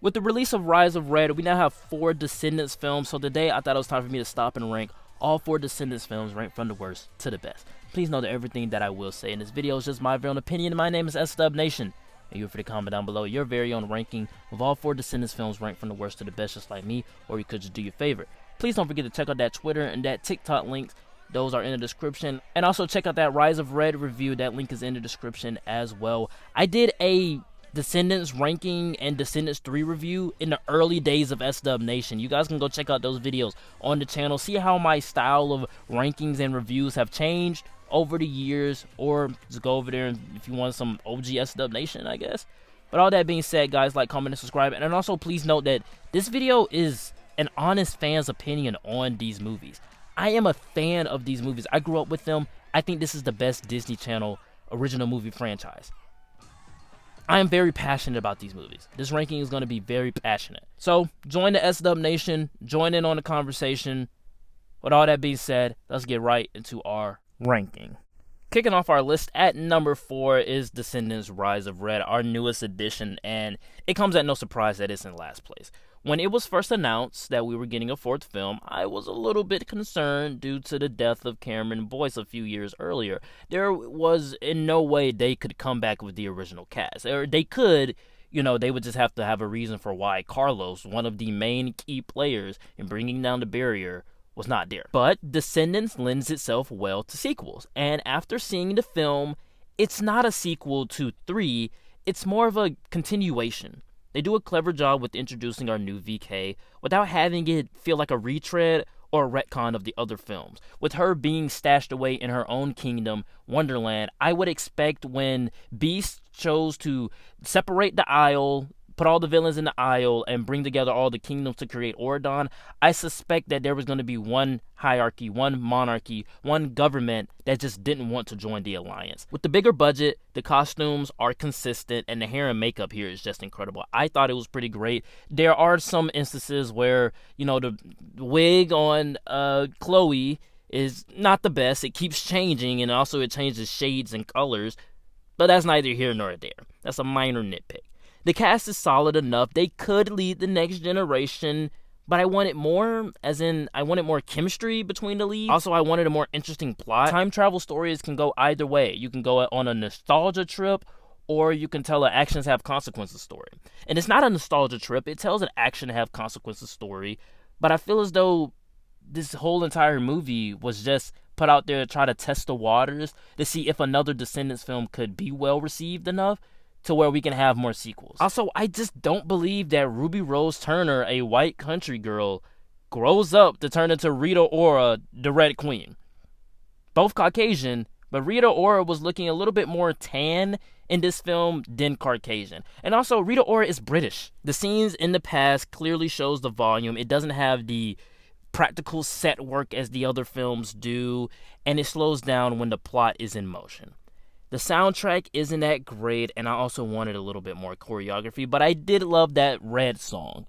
With the release of Rise of Red, we now have 4 Descendants films, so today I thought it was time for me to stop and rank all 4 Descendants films ranked from the worst to the best. Please know that everything that I will say in this video is just my very own opinion. My name is SDubNation, and you're free to comment down below your very own ranking of all 4 Descendants films ranked from the worst to the best, just like me, or you could just do your favorite. Please don't forget to check out that Twitter and that TikTok links. Those are in the description. And also check out that Rise of Red review. That link is in the description as well. I did a Descendants ranking and Descendants 3 review in the early days of SDubNation. You guys can go check out those videos on the channel. See how my style of rankings and reviews have changed over the years. Or just go over there and if you want some OG SDubNation, I guess. But all that being said, guys, like, comment, and subscribe. And also please note that this video is an honest fan's opinion on these movies. I am a fan of these movies. I grew up with them. I think this is the best Disney Channel original movie franchise. I am very passionate about these movies. This ranking is going to be very passionate. So, join the SDubNation. Join in on the conversation. With all that being said, let's get right into our ranking. Kicking off our list at number 4 is Descendants Rise of Red, our newest addition, and it comes at no surprise that it's in last place. When it was first announced that we were getting a 4th film, I was a little bit concerned due to the death of Cameron Boyce a few years earlier. There was in no way they could come back with the original cast. Or they could, they would just have to have a reason for why Carlos, one of the main key players in bringing down the barrier, was not there. But Descendants lends itself well to sequels, and after seeing the film, it's not a sequel to 3, it's more of a continuation. They do a clever job with introducing our new VK without having it feel like a retread or a retcon of the other films. With her being stashed away in her own kingdom, Wonderland, I would expect when Beast chose to separate the Isle, put all the villains in the Isle, and bring together all the kingdoms to create Auradon, I suspect that there was going to be one hierarchy, one monarchy, one government that just didn't want to join the alliance. With the bigger budget, the costumes are consistent, and the hair and makeup here is just incredible. I thought it was pretty great. There are some instances where, the wig on Chloe is not the best. It keeps changing, and also it changes shades and colors, but that's neither here nor there. That's a minor nitpick. The cast is solid enough. They could lead the next generation, but I wanted more, as in I wanted more chemistry between the leads. Also, I wanted a more interesting plot. Time travel stories can go either way. You can go on a nostalgia trip, or you can tell an actions have consequences story. And it's not a nostalgia trip. It tells an action have consequences story, but I feel as though this whole entire movie was just put out there to try to test the waters to see if another Descendants film could be well received enough to where we can have more sequels. Also, I just don't believe that Ruby Rose Turner, a white country girl, grows up to turn into Rita Ora, the Red Queen. Both Caucasian, but Rita Ora was looking a little bit more tan in this film than Caucasian. And also, Rita Ora is British. The scenes in the past clearly shows the volume. It doesn't have the practical set work as the other films do, and it slows down when the plot is in motion. The soundtrack isn't that great, and I also wanted a little bit more choreography, but I did love that Red song.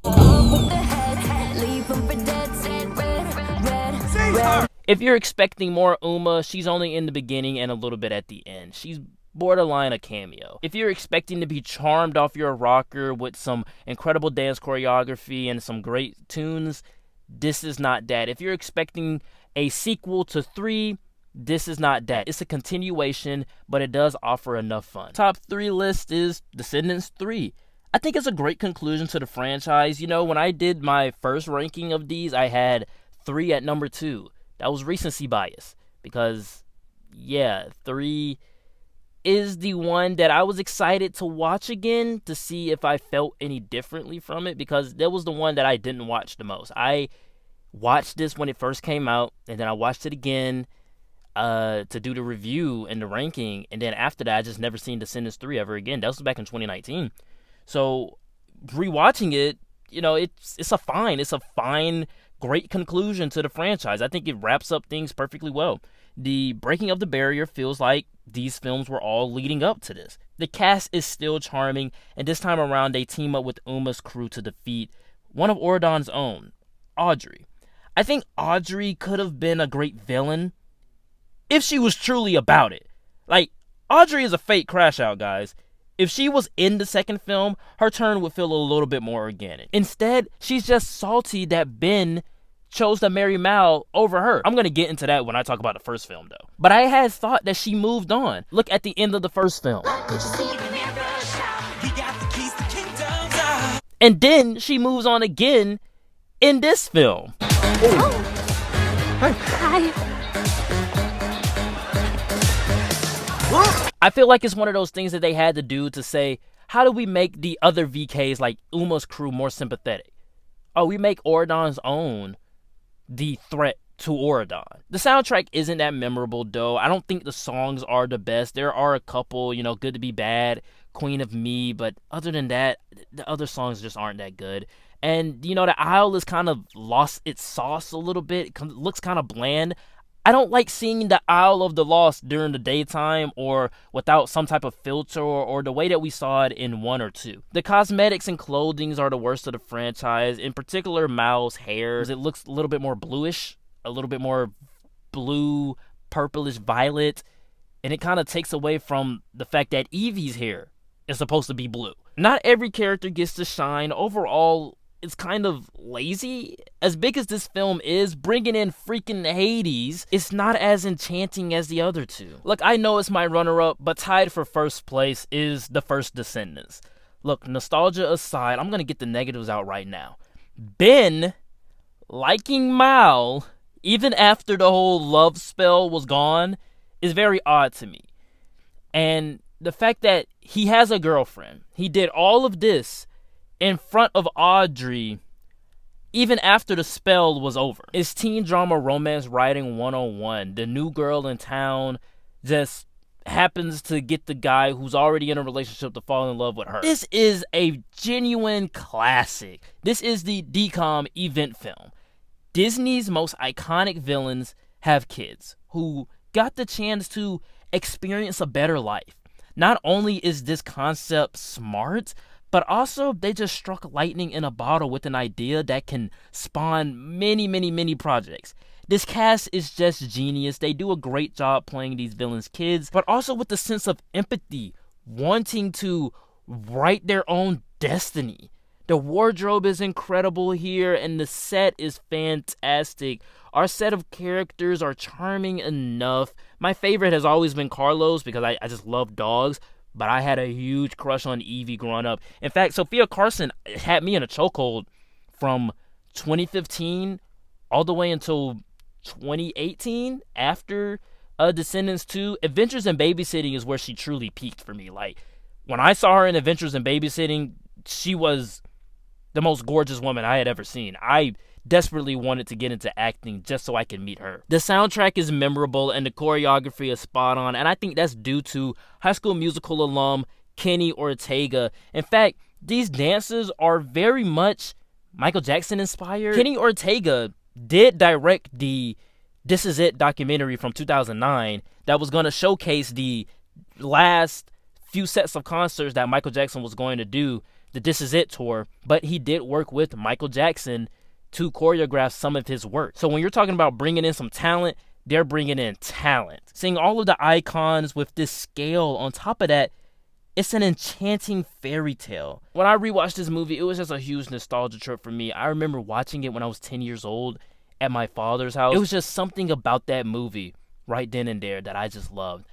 If you're expecting more Uma, she's only in the beginning and a little bit at the end. She's borderline a cameo. If you're expecting to be charmed off your rocker with some incredible dance choreography and some great tunes, this is not that. If you're expecting a sequel to 3, this is not that. It's a continuation, but it does offer enough fun. Top 3 list is Descendants 3. I think it's a great conclusion to the franchise. When I did my first ranking of these, I had 3 at number 2. That was recency bias because, 3 is the one that I was excited to watch again to see if I felt any differently from it, because that was the one that I didn't watch the most. I watched this when it first came out, and then I watched it again to do the review and the ranking, and then after that I just never seen Descendants 3 ever again. That was back in 2019. So rewatching it, it's a fine, great conclusion to the franchise. I think it wraps up things perfectly well. The breaking of the barrier feels like these films were all leading up to this. The cast is still charming, and this time around they team up with Uma's crew to defeat one of Auradon's own, Audrey. I think Audrey could have been a great villain if she was truly about it. Like, Audrey is a fake crash out, guys. If she was in the second film, her turn would feel a little bit more organic. Instead, she's just salty that Ben chose to marry Mal over her. I'm going to get into that when I talk about the first film, though. But I had thought that she moved on. Look at the end of the first film. And then she moves on again in this film. Oh. Hi. I feel like it's one of those things that they had to do to say, how do we make the other VKs like Uma's crew more sympathetic? Oh, we make Oradon's own the threat to Oradon. The soundtrack isn't that memorable, though. I don't think the songs are the best. There are a couple, Good to Be Bad, Queen of Me, but other than that, the other songs just aren't that good. And, the Isle is kind of lost its sauce a little bit. It looks kind of bland. I don't like seeing the Isle of the Lost during the daytime or without some type of filter or the way that we saw it in 1 or 2. The cosmetics and clothings are the worst of the franchise. In particular, Mal's hair. It looks a little bit more bluish, a little bit more blue, purplish, violet. And it kind of takes away from the fact that Evie's hair is supposed to be blue. Not every character gets to shine. Overall, it's kind of lazy. As big as this film is, bringing in freaking Hades, it's not as enchanting as the other two. Look, I know it's my runner-up, but tied for first place is the first Descendants. Look, nostalgia aside, I'm going to get the negatives out right now. Ben liking Mal, even after the whole love spell was gone, is very odd to me. And the fact that he has a girlfriend, he did all of this in front of Audrey, even after the spell was over. It's teen drama romance writing 101. The new girl in town just happens to get the guy who's already in a relationship to fall in love with her. This is a genuine classic. This is the DCOM event film. Disney's most iconic villains have kids who got the chance to experience a better life. Not only is this concept smart, but also they just struck lightning in a bottle with an idea that can spawn many, many, many projects. This cast is just genius. They do a great job playing these villains' kids, but also with the sense of empathy, wanting to write their own destiny. The wardrobe is incredible here, and the set is fantastic. Our set of characters are charming enough. My favorite has always been Carlos because I just love dogs, but I had a huge crush on Evie growing up. In fact, Sophia Carson had me in a chokehold from 2015 all the way until 2018 after Descendants 2. Adventures in Babysitting is where she truly peaked for me. Like, when I saw her in Adventures in Babysitting, she was the most gorgeous woman I had ever seen. I desperately wanted to get into acting just so I could meet her. The soundtrack is memorable and the choreography is spot on, and I think that's due to High School Musical alum Kenny Ortega. In fact, these dances are very much Michael Jackson inspired. Kenny Ortega did direct the This Is It documentary from 2009 that was going to showcase the last few sets of concerts that Michael Jackson was going to do, the This Is It tour, but he did work with Michael Jackson to choreograph some of his work. So when you're talking about bringing in some talent, they're bringing in talent. Seeing all of the icons with this scale on top of that, it's an enchanting fairy tale. When I rewatched this movie, it was just a huge nostalgia trip for me. I remember watching it when I was 10 years old at my father's house. It was just something about that movie right then and there that I just loved.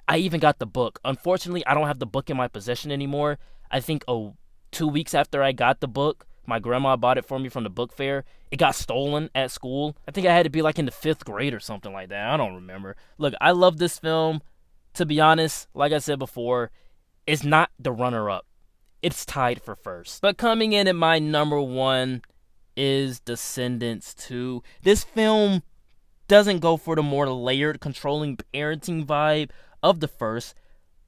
I even got the book. Unfortunately, I don't have the book in my possession anymore. I think 2 weeks after I got the book, my grandma bought it for me from the book fair. It got stolen at school. I think I had to be like in the 5th grade or something like that. I don't remember. Look, I love this film. To be honest, like I said before, it's not the runner-up. It's tied for first. But coming in at my number 1 is Descendants 2. This film doesn't go for the more layered, controlling parenting vibe of the first,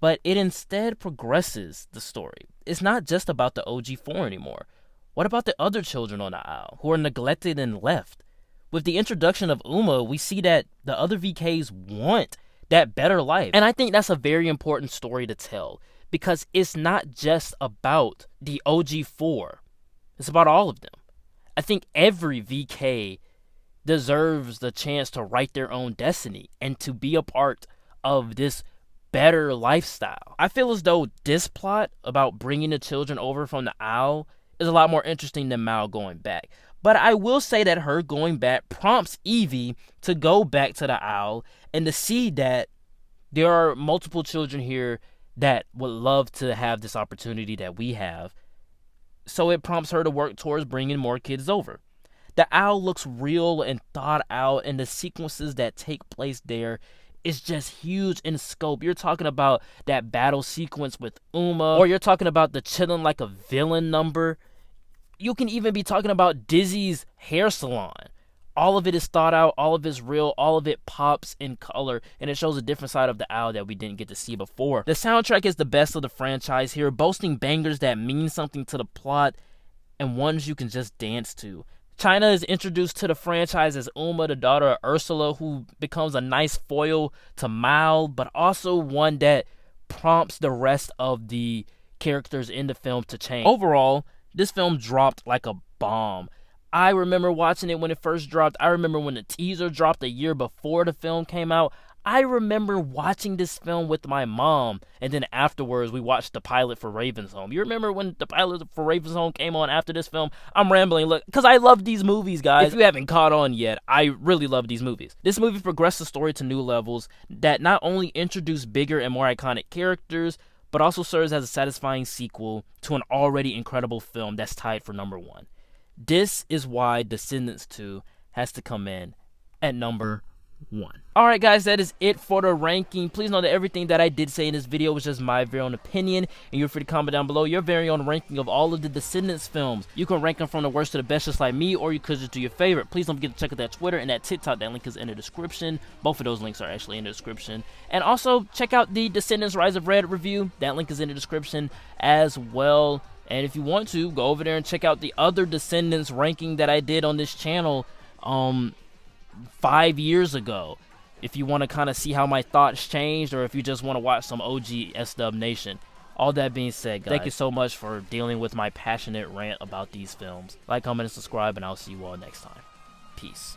but it instead progresses the story. It's not just about the OG4 anymore. What about the other children on the Isle who are neglected and left? With the introduction of Uma, we see that the other VKs want that better life. And I think that's a very important story to tell because it's not just about the OG4. It's about all of them. I think every VK deserves the chance to write their own destiny and to be a part of this better lifestyle. I feel as though this plot about bringing the children over from the owl is a lot more interesting than Mal going back. But I will say that her going back prompts Evie to go back to the owl and to see that there are multiple children here that would love to have this opportunity that we have. So it prompts her to work towards bringing more kids over. The owl looks real and thought out, and the sequences that take place there is just huge in scope. You're talking about that battle sequence with Uma, or you're talking about the chilling like a villain number. You can even be talking about Dizzy's hair salon. All of it is thought out, all of it is real, all of it pops in color, and it shows a different side of the owl that we didn't get to see before. The soundtrack is the best of the franchise here, boasting bangers that mean something to the plot and ones you can just dance to. China is introduced to the franchise as Uma, the daughter of Ursula, who becomes a nice foil to Mal, but also one that prompts the rest of the characters in the film to change. Overall, this film dropped like a bomb. I remember watching it when it first dropped. I remember when the teaser dropped a year before the film came out. I remember watching this film with my mom, and then afterwards we watched the pilot for Raven's Home. You remember when the pilot for Raven's Home came on after this film? I'm rambling, look, because I love these movies, guys. If you haven't caught on yet, I really love these movies. This movie progressed the story to new levels that not only introduce bigger and more iconic characters, but also serves as a satisfying sequel to an already incredible film that's tied for number 1. This is why Descendants 2 has to come in at number 1. Alright guys, that is it for the ranking. Please know that everything that I did say in this video was just my very own opinion, and you're free to comment down below your very own ranking of all of the Descendants films. You can rank them from the worst to the best just like me, or you could just do your favorite. Please don't forget to check out that Twitter and that TikTok. That link is in the description. Both of those links are actually in the description. And also check out the Descendants Rise of Red review. That link is in the description as well. And if you want to, go over there and check out the other Descendants ranking that I did on this channel 5 years ago. If you want to kind of see how my thoughts changed, or if you just want to watch some OG SW Nation. All that being said, guys, thank you so much for dealing with my passionate rant about these films. Like, comment, and subscribe, and I'll see you all next time. Peace.